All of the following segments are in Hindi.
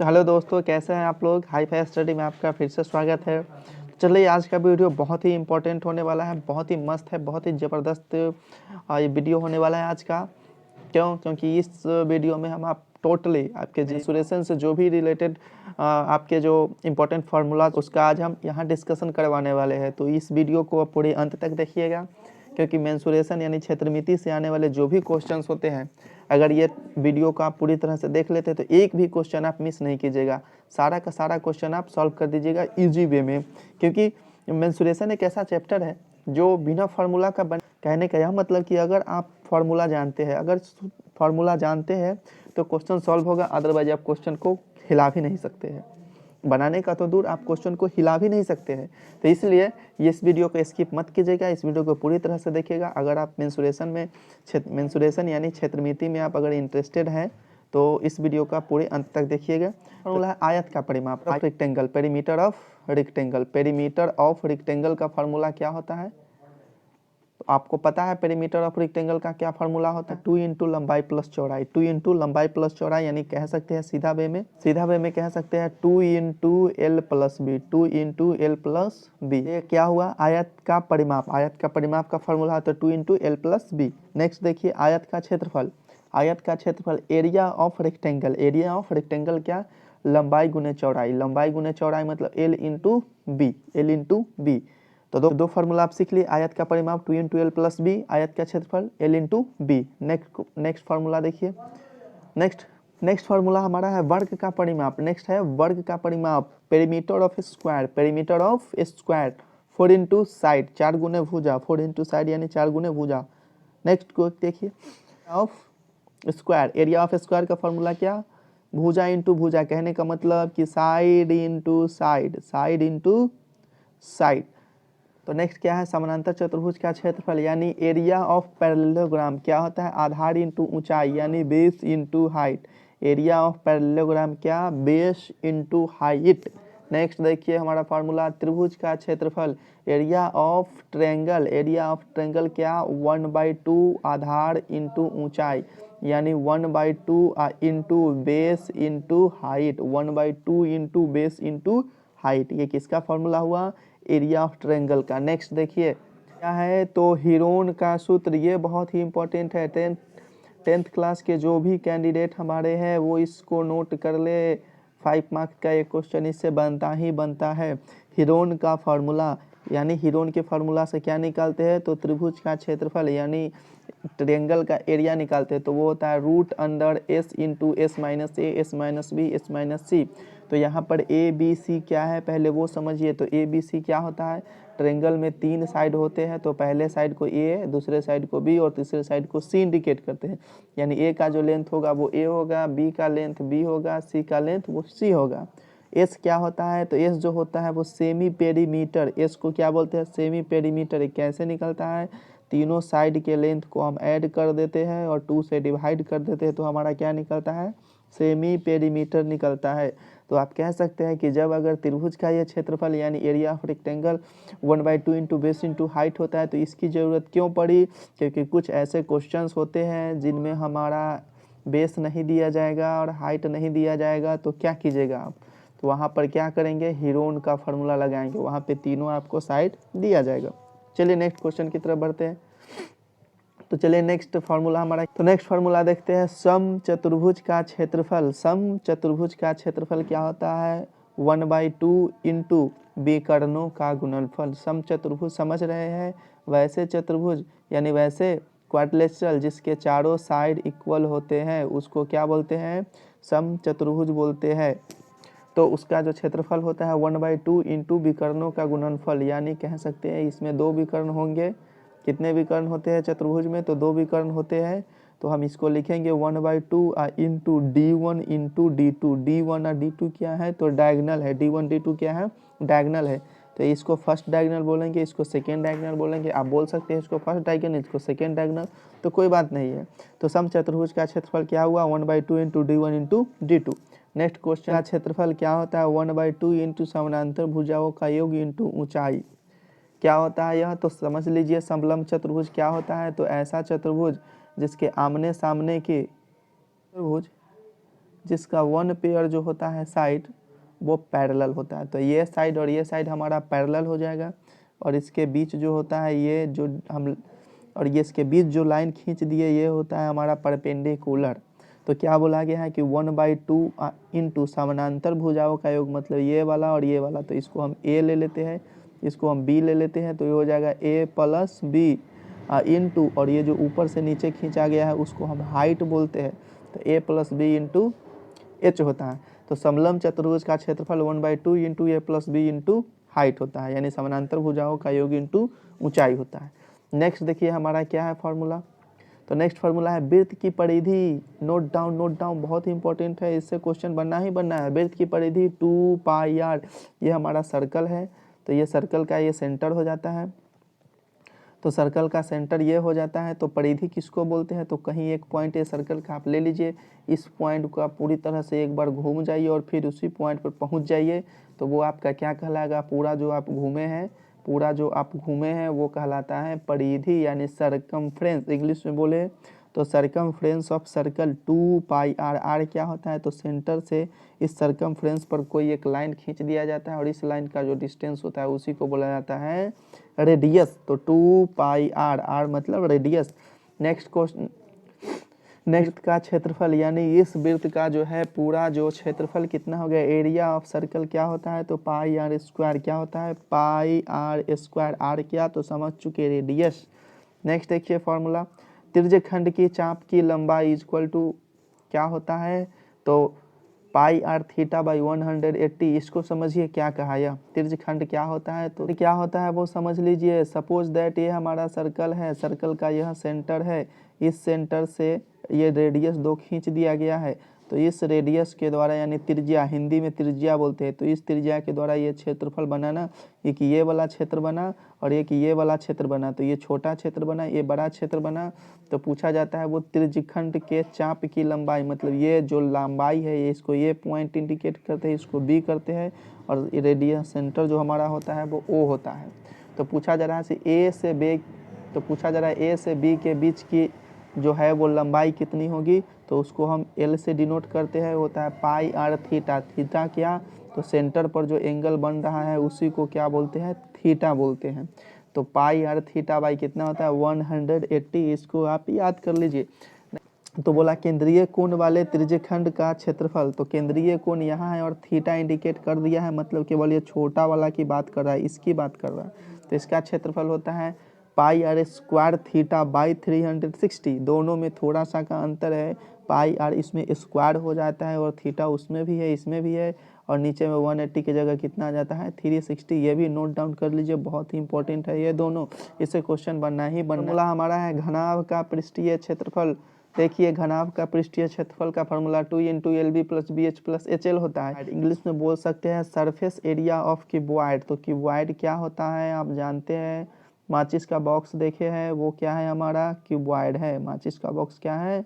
तो हेलो दोस्तों, कैसे हैं आप लोग। हाई फाई स्टडी में आपका फिर से स्वागत है। चलिए, आज का वीडियो बहुत ही इंपॉर्टेंट होने वाला है, बहुत ही मस्त है, बहुत ही ज़बरदस्त ये वीडियो होने वाला है आज का। क्योंकि इस वीडियो में हम आप टोटली आपके मेंसुरेशन से जो भी रिलेटेड आपके जो इम्पोर्टेंट फार्मूलाज उसका आज हम यहाँ डिस्कशन करवाने वाले हैं। तो इस वीडियो को आप पूरे अंत तक देखिएगा, क्योंकि मेंसुरेशन यानी क्षेत्रमिति से आने वाले जो भी क्वेश्चंस होते हैं, अगर ये वीडियो को आप पूरी तरह से देख लेते हैं तो एक भी क्वेश्चन आप मिस नहीं कीजिएगा। सारा का सारा क्वेश्चन आप सॉल्व कर दीजिएगा इजी वे में, क्योंकि मेंसुरेशन एक ऐसा चैप्टर है जो बिना फार्मूला का कहने का यह मतलब कि अगर आप फार्मूला जानते हैं, तो क्वेश्चन सॉल्व होगा, अदरवाइज आप क्वेश्चन को हिला भी नहीं सकते हैं। बनाने का तो दूर, आप क्वेश्चन को हिला भी नहीं सकते हैं। तो इसलिए इस वीडियो को स्किप मत कीजिएगा, इस वीडियो को पूरी तरह से देखिएगा। अगर आप मेंसुरेशन यानी क्षेत्रमिति में आप अगर इंटरेस्टेड हैं तो इस वीडियो का पूरे अंत तक देखिएगा। फॉर्मूला है आयत का परिमाप, रेक्टेंगल, पेरीमीटर ऑफ रेक्टेंगल का फॉर्मूला क्या होता है? तो आपको पता है पेरीमीटर ऑफ रेक्टेंगल का क्या फार्मूला होता है? 2 इंटू लंबाई प्लस चौड़ाई। 2 इंटू लंबाई प्लस चौड़ाई, यानी कह सकते हैं सीधा वे में कह सकते हैं 2 into L plus B. 2 into L plus B, ये क्या हुआ? आयत का परिमाप का फार्मूला होता है 2 into L plus B. Next देखिए, आयत का क्षेत्रफल एरिया ऑफ रेक्टेंगल क्या? लंबाई गुने चौड़ाई मतलब एल इंटू बी। तो दो फार्मूला आप सीख लिए। आयत का परिमाप 2 इंटू एल प्लस बी, आयत का क्षेत्रफल L into B. Next formula देखिए। नेक्स्ट फार्मूला हमारा है वर्ग का परिमाप। नेक्स्ट है वर्ग का परिमाप, perimeter of square 4 into side, 4 गुने भुजा, 4 इंटू साइड यानी 4 गुने भुजा। नेक्स्ट को देखिए, of square, area of square का फार्मूला क्या? भुजा इंटू भुजा, कहने का मतलब कि साइड इंटू साइड। तो नेक्स्ट क्या है? समानांतर चतुर्भुज का क्षेत्रफल यानी एरिया ऑफ पैरेललोग्राम क्या होता है? आधार इंटू ऊंचाई यानी base into height. Area of parallelogram क्या? Base into height. नेक्स्ट देखिए हमारा फार्मूला, त्रिभुज का क्षेत्रफल, एरिया ऑफ ट्रायंगल क्या? 1/2 आधार इंटू ऊंचाई यानी 1/2 into base into height, 1/2 into base into height. ये किसका फार्मूला हुआ? एरिया ऑफ ट्रायंगल का। नेक्स्ट देखिए क्या है? तो हीरोन का सूत्र, ये बहुत ही इंपॉर्टेंट है। टेंथ क्लास के जो भी कैंडिडेट हमारे हैं वो इसको नोट कर ले। 5 मार्क्स का एक क्वेश्चन इससे बनता है। हीरोन का फार्मूला, यानी हीरोन के फार्मूला से क्या निकालते हैं? तो त्रिभुज का क्षेत्रफल यानी ट्रायंगल का एरिया निकालते हैं, तो वो होता है root under S into S minus A, S minus B, S minus C. तो यहाँ पर ए बी सी क्या है पहले वो समझिए। तो ए बी सी क्या होता है? ट्रायंगल में 3 साइड होते हैं, तो पहले साइड को ए, दूसरे साइड को बी और तीसरे साइड को सी इंडिकेट करते हैं। यानी ए का जो लेंथ होगा वो ए होगा, बी का लेंथ बी होगा, सी का लेंथ वो सी होगा। एस क्या होता है? तो एस जो होता है वो सेमी पेरीमीटर, एस को क्या बोलते हैं? Semi perimeter. कैसे निकलता है? तीनों साइड के लेंथ को हम ऐड कर देते हैं और 2 से डिवाइड कर देते हैं, तो हमारा क्या निकलता है? सेमी पेरीमीटर निकलता है। तो आप कह सकते हैं कि जब अगर त्रिभुज का ये क्षेत्रफल यानी area of rectangle 1/2 into base into height होता है, तो इसकी ज़रूरत क्यों पड़ी? क्योंकि कुछ ऐसे क्वेश्चंस होते हैं जिनमें हमारा बेस नहीं दिया जाएगा और हाइट नहीं दिया जाएगा, तो क्या कीजिएगा आप? तो वहाँ पर क्या करेंगे? हीरोन का फार्मूला लगाएंगे, वहाँ पे तीनों आपको साइड दिया जाएगा। चलिए नेक्स्ट क्वेश्चन की तरफ बढ़ते हैं। तो चलिए नेक्स्ट फार्मूला हमारा, तो नेक्स्ट फार्मूला देखते हैं। सम चतुर्भुज का क्षेत्रफल क्या होता है? 1/2 इंटू विकर्णों का गुणनफल। सम चतुर्भुज समझ रहे हैं? वैसे चतुर्भुज यानी वैसे क्वाड्रिलेटरल जिसके चारों साइड इक्वल होते हैं उसको क्या बोलते हैं? सम चतुर्भुज बोलते हैं। तो उसका जो क्षेत्रफल होता है 1/2 इंटू विकर्णों का गुणनफल, यानी कह सकते हैं इसमें 2 विकर्ण होंगे। कितने विकर्ण होते हैं चतुर्भुज में? तो 2 विकर्ण होते हैं। तो हम इसको लिखेंगे 1/2 into D1 into D2। D1 और D2 क्या है? तो डायगनल है। D1 D2 क्या है? डायगनल है। तो इसको फर्स्ट डायगनल बोलेंगे, इसको सेकेंड डायगनल बोलेंगे। आप बोल सकते हैं इसको फर्स्ट डायगनल, इसको सेकेंड डायगनल, तो कोई बात नहीं है। तो सम चतुर्भुज का क्षेत्रफल क्या हुआ? 1/2 into D1 into D2। Next question का क्षेत्रफल क्या होता है? 1/2 इंटू समानांतर भुजाओं का योग इंटू ऊंचाई। क्या होता है यह? तो समझ लीजिए समलंब चतुर्भुज क्या होता है? तो ऐसा चतुर्भुज जिसके आमने सामने के चतुर्भुज जिसका वन पेयर जो होता है साइड वो पैरेलल होता है। तो ये साइड और ये साइड हमारा पैरेलल हो जाएगा, और इसके बीच जो होता है ये जो हम और ये इसके बीच जो लाइन खींच दिए ये होता है हमारा परपेंडिकुलर। तो क्या बोला गया है कि 1/2 इंटू समानांतर भुजाओं का योग, मतलब ये वाला और ये वाला। तो इसको हम ए ले लेते हैं, इसको हम बी ले लेते हैं, तो ये हो जाएगा ए प्लस बी इंटू, और ये जो ऊपर से नीचे खींचा गया है उसको हम हाइट बोलते हैं, तो ए प्लस बी इंटू एच होता है। तो समलंब चतुर्भुज का क्षेत्रफल 1/2 इंटू ए प्लस बी इंटू हाइट होता है, यानी समानांतर भुजाओं का योग इंटू ऊंचाई होता है। नेक्स्ट देखिए हमारा क्या है फॉर्मूला। तो नेक्स्ट फार्मूला है वृत्त की परिधि। नोट डाउन, बहुत ही इंपॉर्टेंट है, इससे क्वेश्चन बनना ही बनना है। वृत्त की परिधि 2πr, ये हमारा सर्कल है, तो ये सर्कल का ये सेंटर हो जाता है। तो सर्कल का सेंटर ये हो जाता है, तो परिधि किसको बोलते हैं, तो कहीं एक पॉइंट है सर्कल का आप ले लीजिए, इस पॉइंट को आप पूरी तरह से एक बार घूम जाइए और फिर उसी पॉइंट पर पहुंच जाइए, तो वो आपका क्या कहलाएगा, पूरा जो आप घूमे हैं वो कहलाता है परिधि, यानी सरकमफ्रेंस इंग्लिश में बोले तो circumference of circle 2πr। Are क्या होता है, तो सेंटर से इस सरकमफ्रेंस पर कोई एक लाइन खींच दिया जाता है, और इस लाइन का जो डिस्टेंस होता है उसी को बोला जाता है रेडियस। तो 2πr, आर मतलब रेडियस। नेक्स्ट क्वेश्चन, नेक्स्ट का क्षेत्रफल, यानी इस वृत्त का जो है पूरा जो क्षेत्रफल कितना हो गया, एरिया ऑफ सर्कल क्या होता है, तो πr²। क्या होता है, πr²। आर क्या, तो समझ चुके रेडियस। नेक्स्ट देखिए फॉर्मूला, त्रिज्यखंड की चाप की लंबाई इक्वल टू क्या होता है, तो πr θ/180। इसको समझिए क्या कहा, यह त्रिज्यखंड क्या होता है, तो क्या होता है वो समझ लीजिए। सपोज दैट ये हमारा सर्कल है, सर्कल का यह सेंटर है, इस सेंटर से ये रेडियस 2 खींच दिया गया है, तो इस रेडियस के द्वारा, यानी त्रिज्या, हिंदी में त्रिज्या बोलते हैं, तो इस त्रिज्या के द्वारा ये क्षेत्रफल बना ना, एक ये वाला क्षेत्र बना और एक ये वाला क्षेत्र बना, तो ये छोटा क्षेत्र बना, ये बड़ा क्षेत्र बना। तो पूछा जाता है वो त्रिज्यखंड के चाप की लंबाई, मतलब ये जो लंबाई है ये, इसको ये पॉइंट इंडिकेट करते हैं, इसको बी करते हैं, और रेडियस सेंटर जो हमारा होता है वो ओ होता है। तो पूछा जा रहा है ए से बी के बीच की जो है वो लंबाई कितनी होगी, तो उसको हम एल से डिनोट करते हैं, होता है πr थीटा। थीटा क्या, तो सेंटर पर जो एंगल बन रहा है उसी को क्या बोलते हैं, थीटा बोलते हैं। तो πr θ कितना होता है 180, इसको आप याद कर लीजिए। तो बोला केंद्रीय कोण वाले त्रिज्यखंड का क्षेत्रफल, तो केंद्रीय कोण यहाँ है और थीटा इंडिकेट कर दिया है, मतलब केवल ये छोटा वाला की बात कर रहा है, इसकी बात कर रहा है। तो इसका क्षेत्रफल होता है πr² θ/360। दोनों में थोड़ा सा का अंतर है, πr इसमें स्क्वायर हो जाता है और थीटा उसमें भी है इसमें भी है, और नीचे में 180 की जगह कितना आ जाता है 360। ये भी नोट डाउन कर लीजिए, बहुत ही इंपॉर्टेंट है ये दोनों, इससे क्वेश्चन बनना ही बनना। फॉर्मूला हमारा है घनाभ का पृष्ठीय क्षेत्रफल। देखिए घनाभ का पृष्ठीय क्षेत्रफल का फॉर्मूला 2 × LB + BH + HL होता है। इंग्लिश में बोल सकते हैं सरफेस एरिया ऑफ क्यूबॉइड। तो क्यूबॉइड क्या होता है आप जानते हैं, माचिस का बॉक्स देखे हैं वो क्या है हमारा, क्यूबॉइड है। माचिस का बॉक्स क्या है,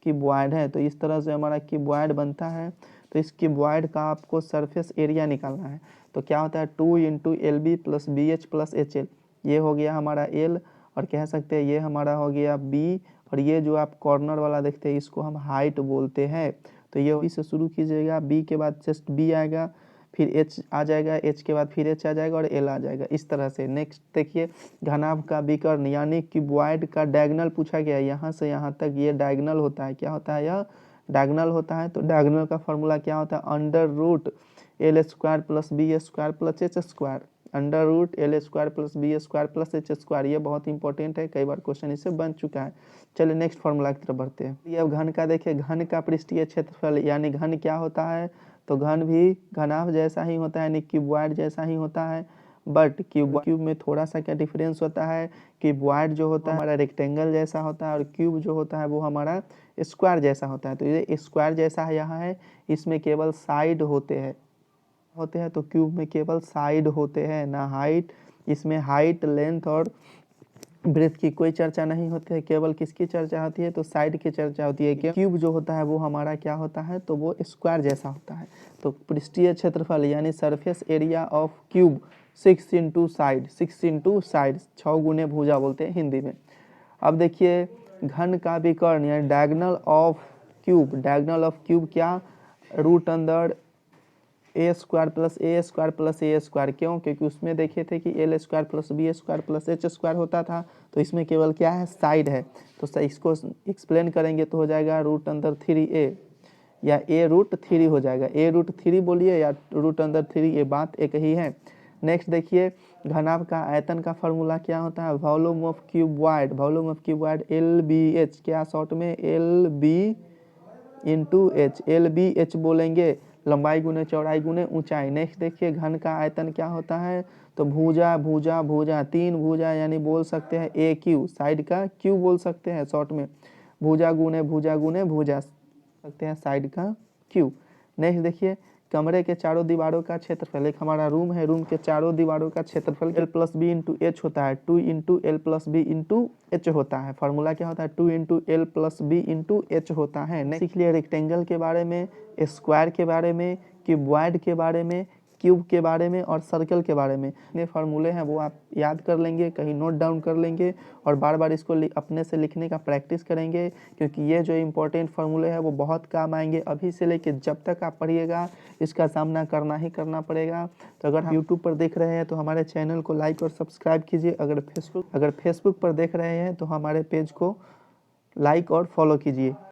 क्यूबॉइड है। तो इस तरह से हमारा क्यूबॉइड बनता है। तो इस क्यूबॉइड का आपको सरफेस एरिया निकालना है, तो क्या होता है 2 × LB + BH + HL। ये हो गया हमारा L, और कह सकते हैं ये हमारा हो गया B, और ये जो आप कॉर्नर वाला देखते हैं इसको हम हाइट बोलते हैं। तो ये इसे शुरू कीजिएगा, B के बाद जस्ट B आएगा, फिर H आ जाएगा, H के बाद फिर H आ जाएगा और L आ जाएगा, इस तरह से। नेक्स्ट देखिए घनाभ का विकर्ण, यानी क्यूबॉइड का डायगोनल पूछा गया है, यहाँ से यहाँ तक ये डायगोनल होता है। क्या होता है, यह डायगोनल होता है। तो डायगोनल का फॉर्मूला क्या होता है, √L² + B² + H²। √L² + B² + H²। ये बहुत इंपॉर्टेंट है, कई बार क्वेश्चन इससे बन चुका है। चलिए नेक्स्ट फॉर्मूला की तरफ बढ़ते हैं। ये अब घन का देखिए, घन का पृष्ठीय क्षेत्रफल, यानी घन क्या होता है, तो घन भी घनाभ जैसा ही होता है, यानी क्यूबॉइड जैसा ही होता है, बट क्यूब में थोड़ा सा क्या डिफरेंस होता है, क्यूबॉइड जो होता है हमारा रेक्टेंगल जैसा होता है, और क्यूब जो होता है वो हमारा स्क्वायर जैसा होता है। तो ये स्क्वायर जैसा है यहाँ है, इसमें केवल साइड होते हैं, तो क्यूब में केवल साइड होते हैं, ना हाइट। इसमें हाइट, लेंथ और ब्रेथ की कोई चर्चा नहीं होती है, केवल किसकी चर्चा होती है, तो साइड की चर्चा होती है। क्यूब जो होता है वो हमारा क्या होता है, तो वो स्क्वायर जैसा होता है। तो पृष्ठीय क्षेत्रफल यानी surface area of cube 6 × side, 6 गुने भुजा बोलते हैं हिंदी में। अब देखिए घन का विकर्ण यानी diagonal of cube, diagonal of cube क्या, रूट अंदर A square plus A square plus A square. क्यों? क्योंकि उसमें देखे थे कि L square plus B square plus H square होता था, तो इसमें केवल क्या है, साइड है। तो इसको एक्सप्लेन करेंगे तो हो जाएगा रूट अंदर 3a या ए रूट 3 हो जाएगा। ए रूट 3 बोलिए या रूट अंदर 3, ये बात एक ही है। नेक्स्ट देखिए, घनाभ का आयतन का फॉर्मूला क्या होता है, volume of cuboid. Volume of cuboid LBH, क्या शॉर्ट में LB इंटू एच, LBH बोलेंगे, लंबाई गुने चौड़ाई गुने ऊंचाई। नेक्स्ट देखिए, घन का आयतन क्या होता है, तो भुजा भुजा भुजा, 3 भुजा यानी बोल सकते हैं AQ, साइड का Q बोल सकते हैं शॉर्ट में, भुजा गुने भुजा सकते हैं साइड का Q। नेक्स्ट देखिए, कमरे के चारों दीवारों का क्षेत्रफल, एक हमारा रूम है, रूम के चारों दीवारों का क्षेत्रफल L plus B into H होता है, 2 into L plus B into H होता है। फार्मूला क्या होता है, 2 into L plus B into H होता है। नेक्स्ट सीख लिया रेक्टेंगल के बारे में, स्क्वायर के बारे में, क्यूबॉइड के बारे में, क्यूब के बारे में और सर्कल के बारे में। ये फार्मूले हैं वो आप याद कर लेंगे, कहीं नोट डाउन कर लेंगे और बार बार इसको अपने से लिखने का प्रैक्टिस करेंगे, क्योंकि ये जो इम्पोर्टेंट फार्मूले हैं वो बहुत काम आएंगे। अभी से लेके जब तक आप पढ़िएगा इसका सामना करना ही करना पड़ेगा। तो अगर आप यूट्यूब पर देख रहे हैं तो हमारे चैनल को लाइक और सब्सक्राइब कीजिए। अगर फेसबुक पर देख रहे हैं तो हमारे पेज को लाइक और फॉलो कीजिए।